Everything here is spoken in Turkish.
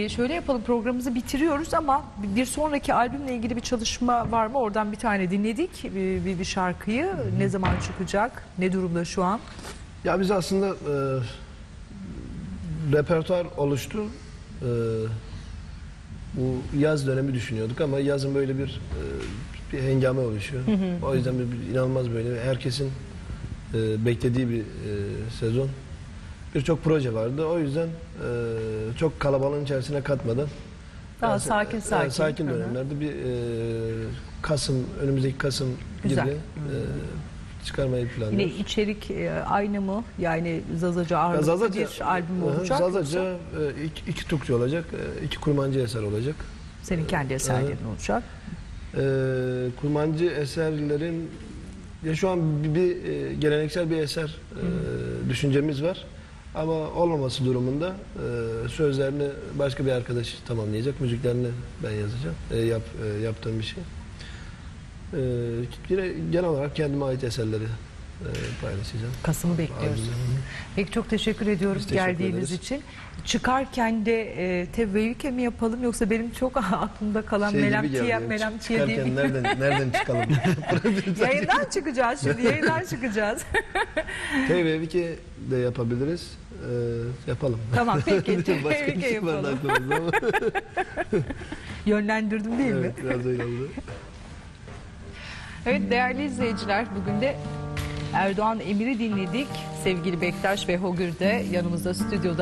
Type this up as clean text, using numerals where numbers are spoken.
Şöyle yapalım, programımızı bitiriyoruz ama bir sonraki albümle ilgili bir çalışma var mı? Oradan bir tane dinledik bir şarkıyı. Ne zaman çıkacak? Ne durumda şu an? Ya biz aslında repertuar oluştu. Bu yaz dönemi düşünüyorduk ama yazın böyle bir hengame oluşuyor. O yüzden inanılmaz böyle herkesin beklediği bir sezon. Birçok proje vardı. O yüzden çok kalabalığın içerisine katmadan Daha sakin dönemlerde bir önümüzdeki Kasım Güzel. gibi çıkarmayı planlıyoruz. Yine içerik aynı mı? Yani Zazaca ağırlıklı bir albüm olacak. Zazaca iki Türkçe olacak, iki kurmancı eser olacak. Senin kendi eserlerin olacak. Kurmancı eserlerin şu an bir geleneksel bir eser düşüncemiz var. Ama olmaması durumunda sözlerini başka bir arkadaş tamamlayacak, müziklerini ben yazacağım, yaptığım bir şey. Yine genel olarak kendime ait eserleri paylaşacağım. Kasım'ı bekliyoruz. Peki, çok teşekkür ediyorum geldiğiniz için. Çıkarken de Tevveyüke mi yapalım yoksa benim çok aklımda kalan Melemtiye diye bir... Nereden çıkalım? Yayından çıkacağız şimdi, yayından çıkacağız. Tevveyüke de yapabiliriz. Yapalım. Tamam, peki. Tevveyüke yapalım. Yönlendirdim değil mi? Evet, biraz öyle oldu. Evet değerli izleyiciler, bugün de Erdoğan Emir'i dinledik. Sevgili Bektaş ve Hogür de yanımızda stüdyoda.